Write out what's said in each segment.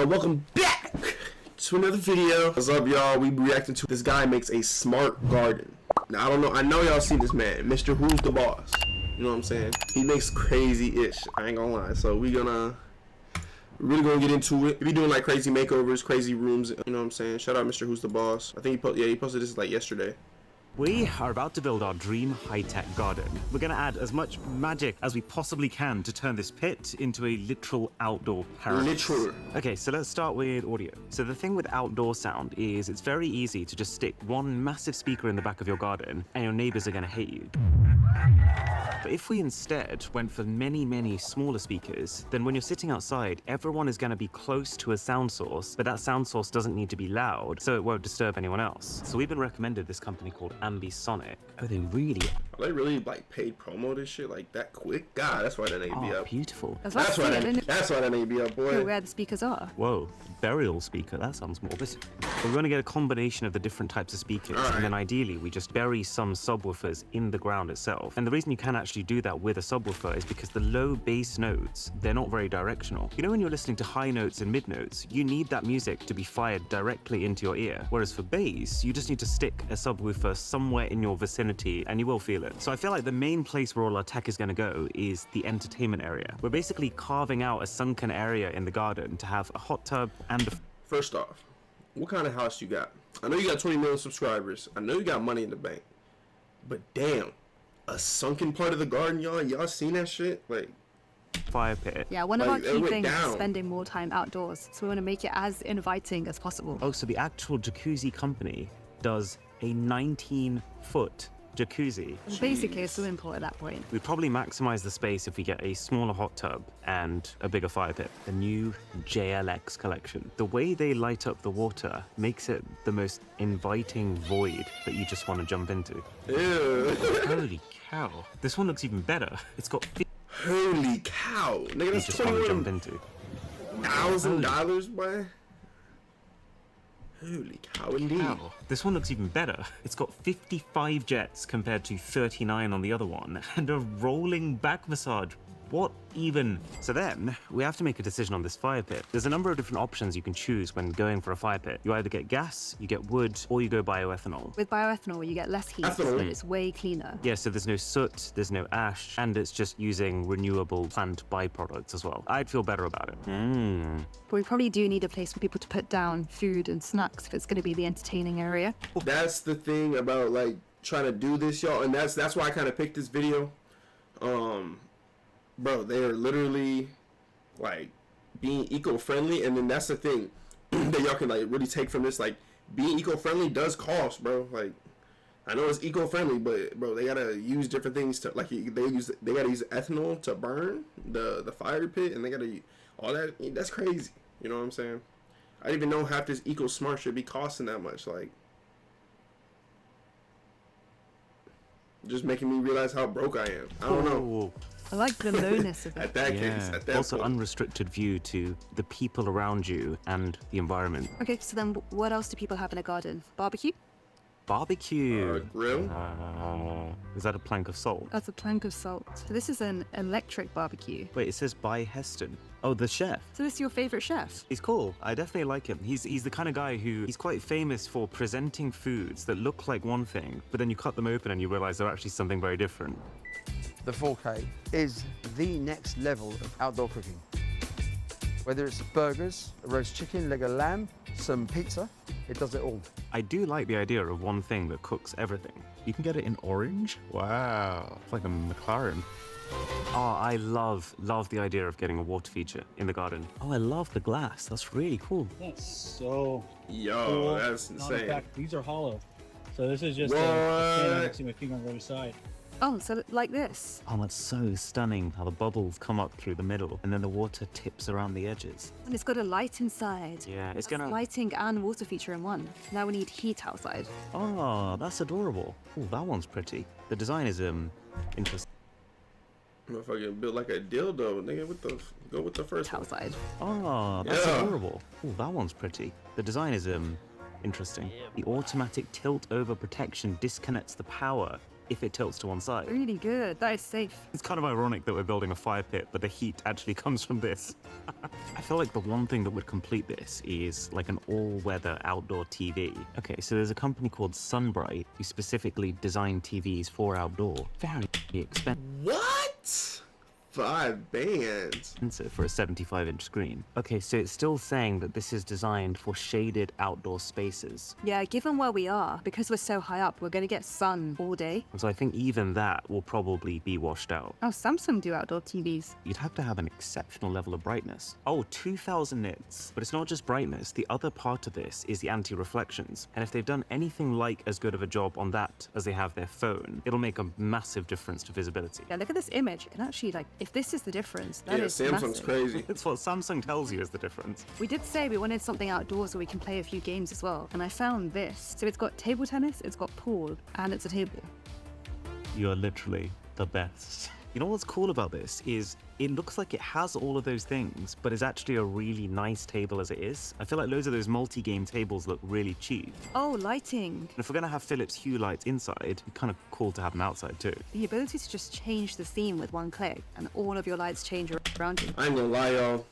Alright, welcome back to another video. What's up, y'all? We reacting to this guy makes a smart garden. Now, I know y'all seen this man, Mr. Who's the Boss. You know what I'm saying? He makes crazy-ish, I ain't gonna lie. So we're really gonna get into it. We doing like crazy makeovers, crazy rooms, you know what I'm saying? Shout out Mr. Who's the Boss. I think he posted this like yesterday. We are about to build our dream high-tech garden. We're going to add as much magic as we possibly can to turn this pit into a literal outdoor paradise. Literal. Okay, so let's start with audio. So the thing with outdoor sound is it's very easy to just stick one massive speaker in the back of your garden and your neighbors are going to hate you. But if we instead went for many smaller speakers, then when you're sitting outside, everyone is going to be close to a sound source, but that sound source doesn't need to be loud, so it won't disturb anyone else. So we've been recommended this company called Ambisonic. Oh, they really like paid promo this shit like that quick? God, that's why that ain't be up. Beautiful. That's why that ain't be up, boy. Where the speakers are. Whoa, burial speaker, that sounds morbid. We're going to get a combination of the different types of speakers, and then ideally we just bury some subwoofers in the ground itself. And the reason you can actually do that with a subwoofer is because the low bass notes, they're not very directional. You know, when you're listening to high notes and mid notes, you need that music to be fired directly into your ear. Whereas for bass, you just need to stick a subwoofer somewhere in your vicinity and you will feel it. So I feel like the main place where all our tech is going to go is the entertainment area. We're basically carving out a sunken area in the garden to have a hot tub and a... First off, what kind of house you got? I know you got 20 million subscribers. I know you got money in the bank. But damn, a sunken part of the garden, y'all seen that shit? Like, fire pit. Yeah, one of our key things is spending more time outdoors, so we want to make it as inviting as possible. Oh, so the actual jacuzzi company does a 19-foot jacuzzi. Basically a swimming pool at that point. We'd probably maximize the space if we get a smaller hot tub and a bigger fire pit. The new JLX collection. The way they light up the water makes it the most inviting void that you just want to jump into. Ew. Holy cow. This one looks even better. It's got... Holy cow. Nigga, that's $21,000, boy. Holy cow, indeed. Wow. This one looks even better. It's got 55 jets compared to 39 on the other one, and a rolling back massage. What even? So then, we have to make a decision on this fire pit. There's a number of different options you can choose when going for a fire pit. You either get gas, you get wood, or you go bioethanol. With bioethanol, you get less heat, so it's way cleaner. Yeah, so there's no soot, there's no ash, and it's just using renewable plant byproducts as well. I'd feel better about it. But we probably do need a place for people to put down food and snacks if it's going to be the entertaining area. That's the thing about like trying to do this, y'all, and that's why I kind of picked this video. Bro, they are literally like being eco-friendly, and then that's the thing that y'all can like really take from this. Like, being eco-friendly does cost, bro. Like, I know it's eco-friendly, but bro, they gotta use different things to like they gotta use ethanol to burn the fire pit, and they gotta all that. That's crazy. You know what I'm saying? I didn't even know half this eco-smart should be costing that much. Like, just making me realize how broke I am. I don't know. I like the lowness of it. At that case, at that also point. Unrestricted view to the people around you and the environment. Okay, so then what else do people have in a garden? Barbecue? Barbecue. Grill? Is that a plank of salt? That's a plank of salt. So this is an electric barbecue. Wait, it says by Heston. Oh, the chef. So this is your favorite chef? He's cool. I definitely like him. He's the kind of guy he's quite famous for presenting foods that look like one thing, but then you cut them open and you realize they're actually something very different. The 4K is the next level of outdoor cooking. Whether it's burgers, a roast chicken, leg of lamb, some pizza, it does it all. I do like the idea of one thing that cooks everything. You can get it in orange? Wow, it's like a McLaren. Oh, I love the idea of getting a water feature in the garden. Oh, I love the glass. That's really cool. That's so cool. That's insane. In fact, these are hollow. So this is just a can. I can see my finger on the other side. Oh, so like this? Oh, that's so stunning how the bubbles come up through the middle and then the water tips around the edges. And it's got a light inside. Yeah, it's that's lighting and water feature in one. Now we need heat outside. Oh, that's adorable. Oh, that one's pretty. The design is interesting. Motherfucker built like a dildo, nigga. Go with the first outside. Oh, that's adorable. Oh, that one's pretty. The design is interesting. The automatic tilt over protection disconnects the power if it tilts to one side. Really good. That is safe. It's kind of ironic that we're building a fire pit, but the heat actually comes from this. I feel like the one thing that would complete this is like an all-weather outdoor TV. Okay, so there's a company called Sunbright who specifically design TVs for outdoor. Very expensive. What? 5 bands. For a 75-inch screen. Okay, so it's still saying that this is designed for shaded outdoor spaces. Yeah, given where we are, because we're so high up, we're going to get sun all day. And so I think even that will probably be washed out. Oh, Samsung do outdoor TVs. You'd have to have an exceptional level of brightness. Oh, 2000 nits. But it's not just brightness. The other part of this is the anti-reflections. And if they've done anything like as good of a job on that as they have their phone, it'll make a massive difference to visibility. Yeah, look at this image. You can actually, like, if this is the difference, that is Samsung's massive. crazy. It's what Samsung tells you is the difference. We did say we wanted something outdoors where we can play a few games as well, and I found this. So it's got table tennis, it's got pool, and it's a table. You're literally the best. You know what's cool about this is it looks like it has all of those things, but it's actually a really nice table as it is. I feel like loads of those multi-game tables look really cheap. Oh, lighting. And if we're gonna have Philips Hue lights inside, it's kind of cool to have them outside too. The ability to just change the theme with one click, and all of your lights change around you. I ain't gonna lie, y'all.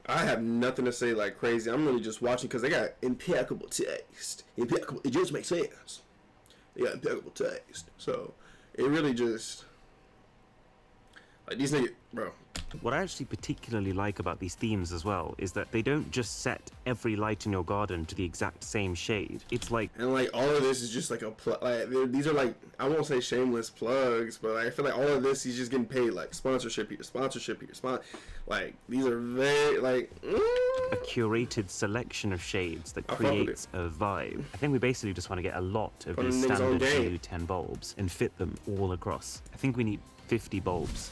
I have nothing to say like crazy. I'm really just watching because they got impeccable taste. Impeccable. It just makes sense. They got impeccable taste. So it really just like these niggas, bro. What I actually particularly like about these themes as well is that they don't just set every light in your garden to the exact same shade. It's like, and like all of this is just like a these are like, I won't say shameless plugs, but I feel like all of this he's just getting paid, like sponsorship here, like these are very like a curated selection of shades that creates a vibe. I think we basically just want to get a lot of these standard Hue 10 bulbs and fit them all across. I think we need 50 bulbs.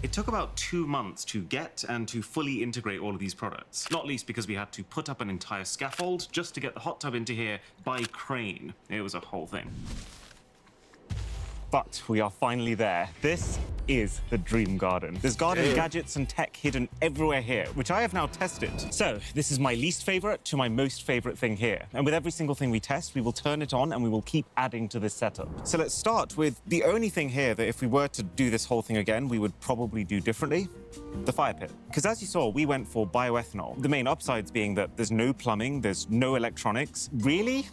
It took about 2 months to get and to fully integrate all of these products, not least because we had to put up an entire scaffold just to get the hot tub into here by crane. It was a whole thing. But we are finally there. This is the dream garden. There's garden gadgets and tech hidden everywhere here, which I have now tested. So this is my least favorite to my most favorite thing here. And with every single thing we test, we will turn it on and we will keep adding to this setup. So let's start with the only thing here that if we were to do this whole thing again, we would probably do differently. The fire pit. Because as you saw, we went for bioethanol. The main upsides being that there's no plumbing, there's no electronics. Really,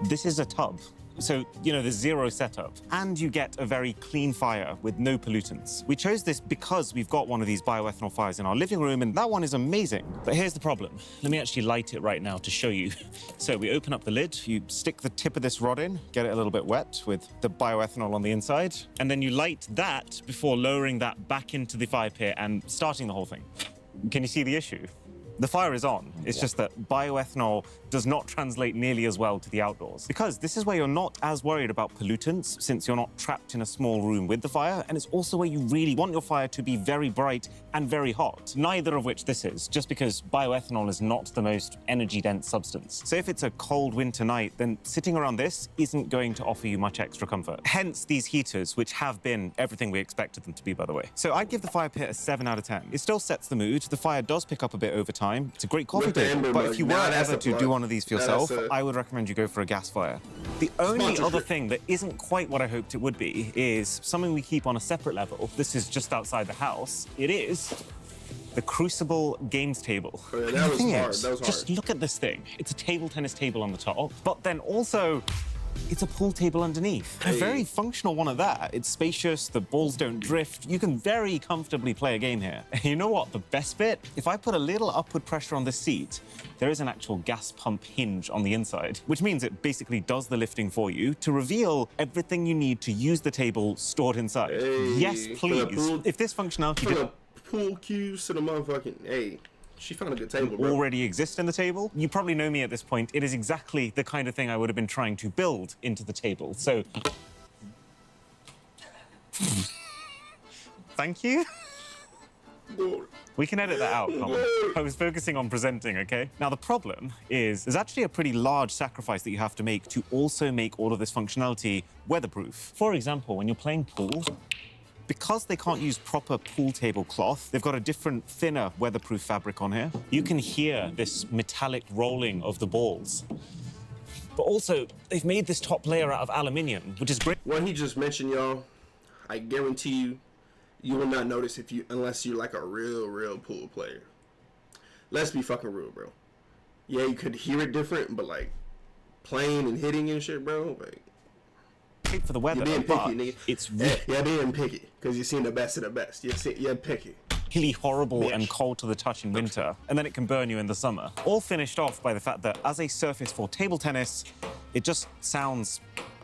this is a tub. So, you know, there's zero setup. And you get a very clean fire with no pollutants. We chose this because we've got one of these bioethanol fires in our living room, and that one is amazing. But here's the problem. Let me actually light it right now to show you. So we open up the lid, you stick the tip of this rod in, get it a little bit wet with the bioethanol on the inside, and then you light that before lowering that back into the fire pit and starting the whole thing. Can you see the issue? The fire is on. It's just that bioethanol does not translate nearly as well to the outdoors. Because this is where you're not as worried about pollutants, since you're not trapped in a small room with the fire, and it's also where you really want your fire to be very bright and very hot. Neither of which this is, just because bioethanol is not the most energy-dense substance. So if it's a cold winter night, then sitting around this isn't going to offer you much extra comfort. Hence these heaters, which have been everything we expected them to be, by the way. So I'd give the fire pit a 7 out of 10. It still sets the mood. The fire does pick up a bit over time. It's a great coffee table, but if you were ever to do one of these for yourself, I would recommend you go for a gas fire. The only other thing that isn't quite what I hoped it would be is something we keep on a separate level. This is just outside the house. It is the Crucible games table. Oh, yeah, that was hard. Just look at this thing. It's a table tennis table on the top, but then also it's a pool table underneath. A very functional one at that. It's spacious, the balls don't drift. You can very comfortably play a game here. And you know what, the best bit? If I put a little upward pressure on this seat, there is an actual gas pump hinge on the inside, which means it basically does the lifting for you to reveal everything you need to use the table stored inside. Yes, please. If this functionality... From the pool cues to the motherfucking... She found a good table, bro. Already exist in the table. You probably know me at this point. It is exactly the kind of thing I would have been trying to build into the table. So, thank you. Lord. We can edit that out, Colin. I was focusing on presenting, okay? Now, the problem is there's actually a pretty large sacrifice that you have to make to also make all of this functionality weatherproof. For example, when you're playing pool, because they can't use proper pool table cloth, they've got a different, thinner weatherproof fabric on here. You can hear this metallic rolling of the balls. but also they've made this top layer out of aluminium, which is great. What he just mentioned, y'all, I guarantee you, you will not notice unless you're like a real pool player. Let's be fucking real, bro. Yeah, you could hear it different, but like playing and hitting and shit, bro. Like, Great for the weather, you're being but picky, nigga. it's yeah, being picky because you've seen the best of the best. You're picky. really horrible Bitch. and cold to the touch in winter, and then it can burn you in the summer. All finished off by the fact that as a surface for table tennis, it just sounds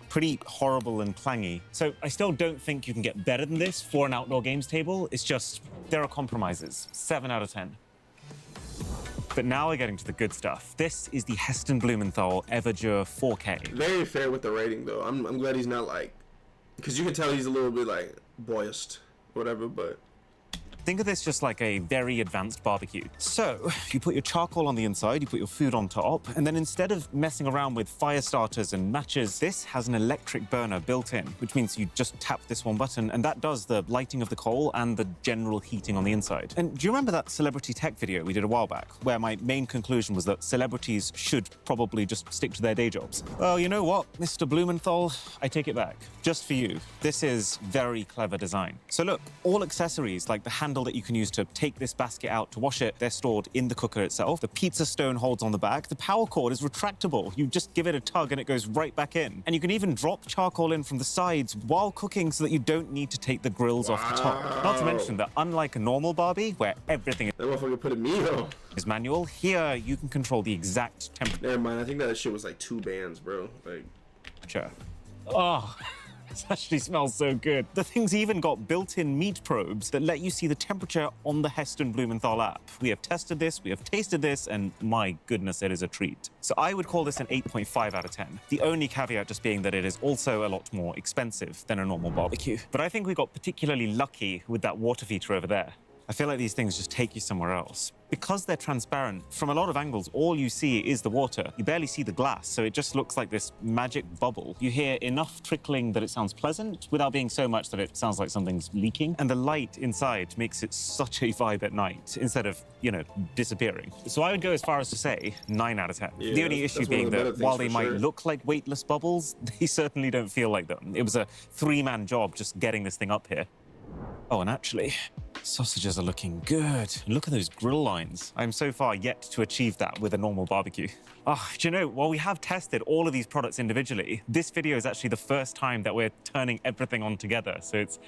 pretty horrible and clangy. So I still don't think you can get better than this for an outdoor games table. It's just, there are compromises. 7 out of 10. But now we're getting to the good stuff. This is the Heston Blumenthal Everdure 4K. Very fair with the rating, though. I'm glad he's not like, because you can tell he's a little bit like boyish, whatever, but. Think of this just like a very advanced barbecue. So, you put your charcoal on the inside, you put your food on top, and then instead of messing around with fire starters and matches, this has an electric burner built in, which means you just tap this one button, and that does the lighting of the coal and the general heating on the inside. And do you remember that celebrity tech video we did a while back, where my main conclusion was that celebrities should probably just stick to their day jobs? Well, you know what, Mr. Blumenthal, I take it back. Just for you. This is very clever design. So look, all accessories like the handle that you can use to take this basket out to wash it, they're stored in the cooker itself. The pizza stone holds on the back. The power cord is retractable. You just give it a tug and it goes right back in. And you can even drop charcoal in from the sides while cooking so that you don't need to take the grills off the top. Not to mention that unlike a normal Barbie, where everything That motherfucker put a me on. is manual, here you can control the exact Never mind, I think that shit was like 2 bands, bro. Like, temperature. Oh. It actually smells so good. The thing's even got built-in meat probes that let you see the temperature on the Heston Blumenthal app. We have tested this, we have tasted this, and my goodness, it is a treat. So I would call this an 8.5 out of 10. The only caveat just being that it is also a lot more expensive than a normal barbecue. But I think we got particularly lucky with that water feature over there. I feel like these things just take you somewhere else. Because they're transparent, from a lot of angles, all you see is the water. You barely see the glass, so it just looks like this magic bubble. You hear enough trickling that it sounds pleasant, without being so much that it sounds like something's leaking. And the light inside makes it such a vibe at night, instead of, you know, disappearing. So I would go as far as to say 9 out of 10. Yeah, the only issue that's one being of the better that things while they for might sure. look like weightless bubbles, they certainly don't feel like them. It was a 3-man job just getting this thing up here. Oh, and actually, sausages are looking good. Look at those grill lines. I'm so far yet to achieve that with a normal barbecue. Oh, do you know, while we have tested all of these products individually, this video is actually the first time that we're turning everything on together, so it's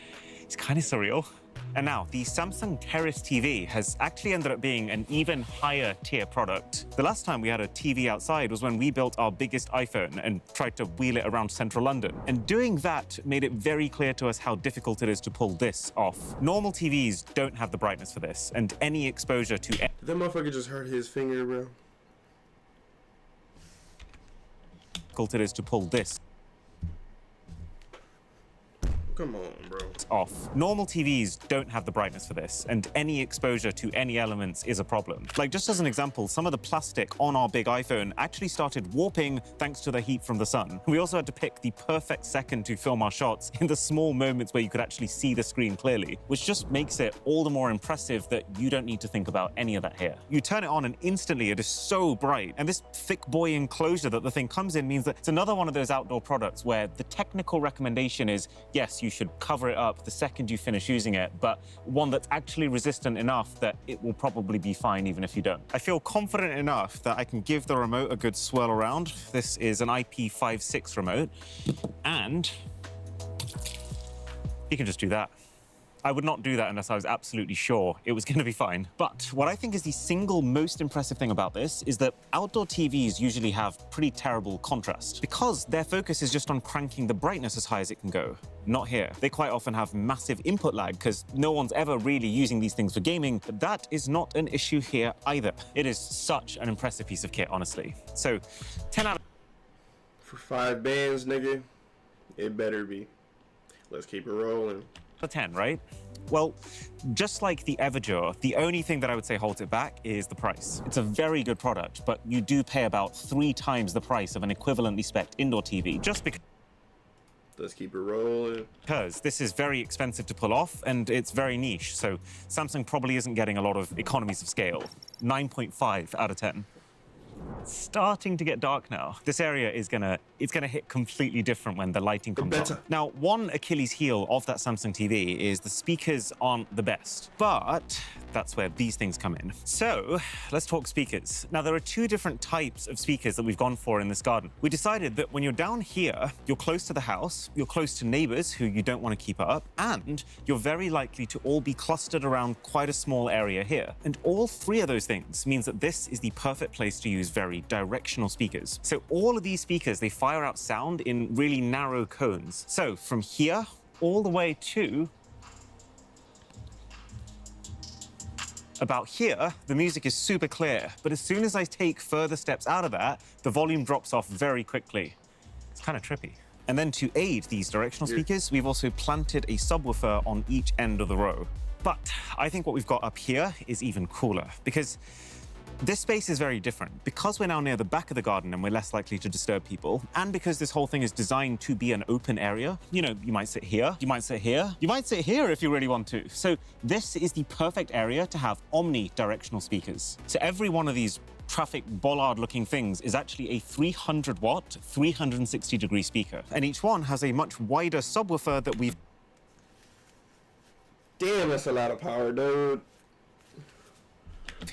kind of surreal. And now, the Samsung Terrace TV has actually ended up being an even higher tier product. The last time we had a TV outside was when we built our biggest iPhone and tried to wheel it around central London. And doing that made it very clear to us how difficult it is to pull this off. Normal TVs don't have the brightness for this, and any exposure to did that motherfucker just hurt his finger, bro? difficult it is to pull this Come on, bro. off. Normal TVs don't have the brightness for this, and any exposure to any elements is a problem. Like, just as an example, some of the plastic on our big iPhone actually started warping thanks to the heat from the sun. We also had to pick the perfect second to film our shots in the small moments where you could actually see the screen clearly, which just makes it all the more impressive that you don't need to think about any of that here. You turn it on and instantly it is so bright, and this thick boy enclosure that the thing comes in means that it's another one of those outdoor products where the technical recommendation is, yes, you should cover it up the second you finish using it, but one that's actually resistant enough that it will probably be fine even if you don't. I feel confident enough that I can give the remote a good swirl around. This is an IP56 remote, and you can just do that. I would not do that unless I was absolutely sure it was going to be fine. But what I think is the single most impressive thing about this is that outdoor TVs usually have pretty terrible contrast because their focus is just on cranking the brightness as high as it can go. Not here. They quite often have massive input lag because no one's ever really using these things for gaming, but that is not an issue here either. It is such an impressive piece of kit, honestly. So, 10 out of... For 5 bands, nigga, it better be. Let's keep it rolling. 10, right? Well, just like the Everdure, the only thing that I would say holds it back is the price. It's a very good product, but you do pay about 3 times the price of an equivalently spec'd indoor TV, just Let's keep it rolling. because this is very expensive to pull off and it's very niche, so Samsung probably isn't getting a lot of economies of scale. 9.5 out of 10. starting to get dark now. This area is it's gonna hit completely different when the lighting comes on. Now, one Achilles heel of that Samsung TV is the speakers aren't the best, but that's where these things come in. So let's talk speakers. Now, there are two different types of speakers that we've gone for in this garden. We decided that when you're down here, you're close to the house, you're close to neighbors who you don't want to keep up, and you're very likely to all be clustered around quite a small area here. And all three of those things means that this is the perfect place to use very directional speakers. So all of these speakers, they fire out sound in really narrow cones. So from here all the way to about here, the music is super clear, but as soon as I take further steps out of that, the volume drops off very quickly. It's kind of trippy. And then to aid these directional speakers, we've also planted a subwoofer on each end of the row. But I think what we've got up here is even cooler, because this space is very different. Because we're now near the back of the garden and we're less likely to disturb people, and because this whole thing is designed to be an open area, you know, you might sit here, you might sit here, you might sit here if you really want to. So this is the perfect area to have omni-directional speakers. So every one of these traffic bollard-looking things is actually a 300-watt, 360-degree speaker. And each one has a much wider subwoofer that we've... Damn, that's a lot of power, dude.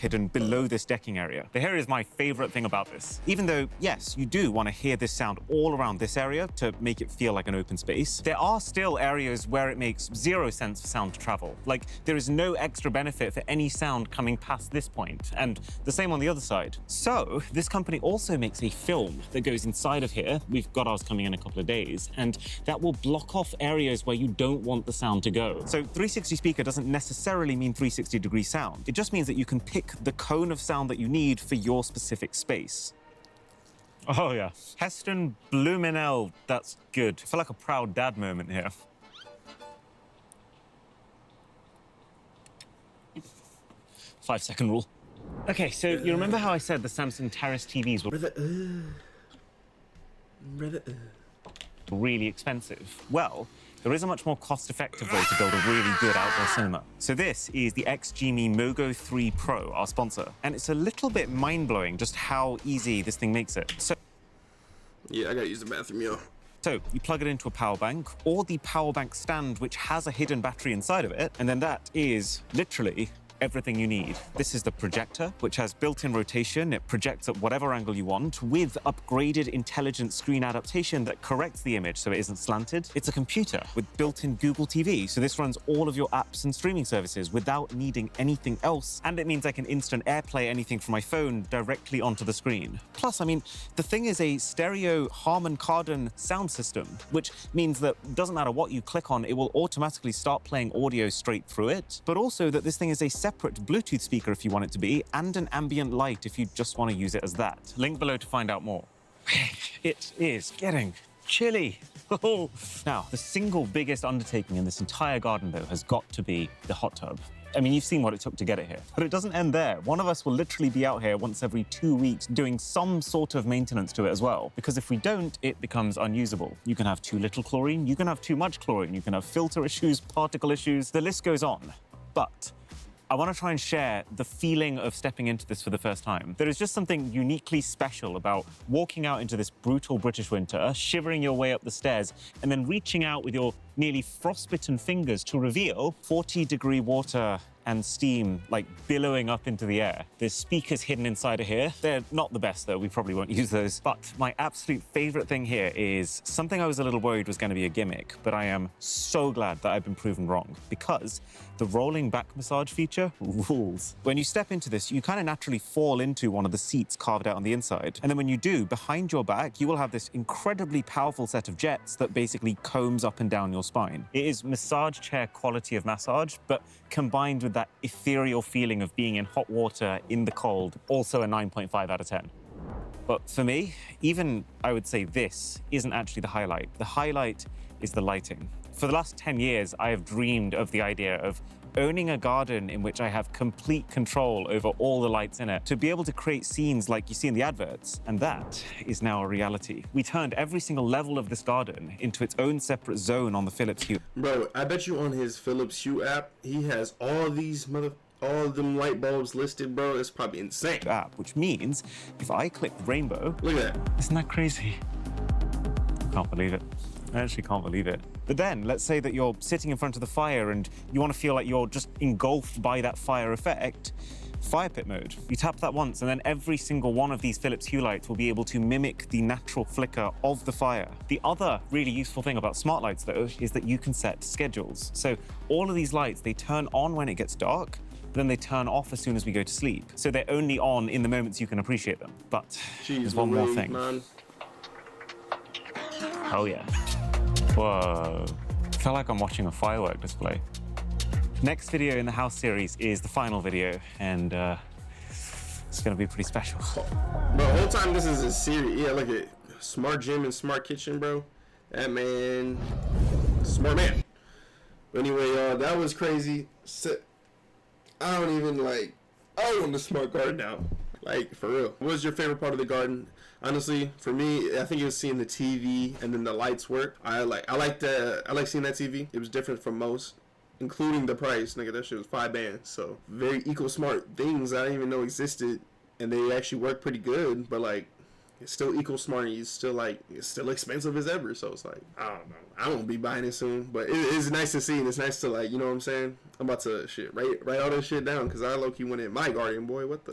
Hidden below this decking area. The here is my favorite thing about this. Even though, yes, you do want to hear this sound all around this area to make it feel like an open space, there are still areas where it makes zero sense for sound to travel. Like, there is no extra benefit for any sound coming past this point, and the same on the other side. So, this company also makes a film that goes inside of here. We've got ours coming in a couple of days, and that will block off areas where you don't want the sound to go. So, 360 speaker doesn't necessarily mean 360-degree sound. It just means that you can pick the cone of sound that you need for your specific space. Oh yeah. Heston Blumenel, that's good. I feel like a proud dad moment here. Five-second rule. Okay, so you remember how I said the Samsung Terrace TVs were really expensive? Well, there is a much more cost-effective way to build a really good outdoor cinema. So this is the XGME Mogo 3 Pro, our sponsor. And it's a little bit mind-blowing just how easy this thing makes it. So, yeah, I gotta use the bathroom, yo. So you plug it into a power bank or the power bank stand, which has a hidden battery inside of it. And then that is literally everything you need. This is the projector, which has built-in rotation. It projects at whatever angle you want with upgraded intelligent screen adaptation that corrects the image so it isn't slanted. It's a computer with built-in Google TV, so this runs all of your apps and streaming services without needing anything else. And it means I can instant AirPlay anything from my phone directly onto the screen. Plus, I mean, the thing is a stereo Harman Kardon sound system, which means that it doesn't matter what you click on, it will automatically start playing audio straight through it, but also that this thing is a separate Bluetooth speaker if you want it to be, and an ambient light if you just want to use it as that. Link below to find out more. It is getting chilly. Now, the single biggest undertaking in this entire garden, though, has got to be the hot tub. I mean, you've seen what it took to get it here, but it doesn't end there. One of us will literally be out here once every 2 weeks doing some sort of maintenance to it as well, because if we don't, it becomes unusable. You can have too little chlorine, you can have too much chlorine, you can have filter issues, particle issues, the list goes on. But I want to try and share the feeling of stepping into this for the first time. There is just something uniquely special about walking out into this brutal British winter, shivering your way up the stairs, and then reaching out with your nearly frostbitten fingers to reveal 40-degree water and steam like billowing up into the air. There's speakers hidden inside of here. They're not the best though, we probably won't use those. But my absolute favorite thing here is something I was a little worried was going to be a gimmick, but I am so glad that I've been proven wrong, because the rolling back massage feature rules. When you step into this, you kind of naturally fall into one of the seats carved out on the inside. And then when you do, behind your back, you will have this incredibly powerful set of jets that basically combs up and down your spine. It is massage chair quality of massage, but combined with that ethereal feeling of being in hot water in the cold, also a 9.5 out of 10. But for me, even I would say this isn't actually the highlight. The highlight is the lighting. For the last 10 years, I have dreamed of the idea of owning a garden in which I have complete control over all the lights in it, to be able to create scenes like you see in the adverts. And that is now a reality. We turned every single level of this garden into its own separate zone on the Philips Hue. Bro, I bet you on his Philips Hue app, he has all these all of them light bulbs listed, bro, it's probably insane. App, which means if I click rainbow, Look at that. isn't that crazy? Can't believe it. I actually can't believe it. But then, let's say that you're sitting in front of the fire and you want to feel like you're just engulfed by that fire effect. Fire pit mode. You tap that once, and then every single one of these Philips Hue lights will be able to mimic the natural flicker of the fire. The other really useful thing about smart lights, though, is that you can set schedules. So all of these lights, they turn on when it gets dark, but then they turn off as soon as we go to sleep. So they're only on in the moments you can appreciate them. But Jeez, there's one more Louise, thing. man. Oh yeah. Whoa. I feel like I'm watching a firework display. Next video in the house series is the final video, and it's gonna be pretty special. Bro, the whole time this is a series. Yeah, look at smart gym and smart kitchen, bro. That man, smart man. But anyway, that was crazy. I don't even like. I want the smart garden now. Like, for real. What was your favorite part of the garden? Honestly, for me, I think it was seeing the TV and then the lights work. I like seeing that TV. It was different from most, including the price. Nigga, that shit was $5 So very eco-smart things I didn't even know existed, and they actually work pretty good. But like, it's still eco-smart. And it's still expensive as ever. So it's like, I don't know. I won't be buying it soon, but it is nice to see, and it's nice to, like, you know what I'm saying? I'm about to write all that shit down, because I low-key went in my garden, boy. What the?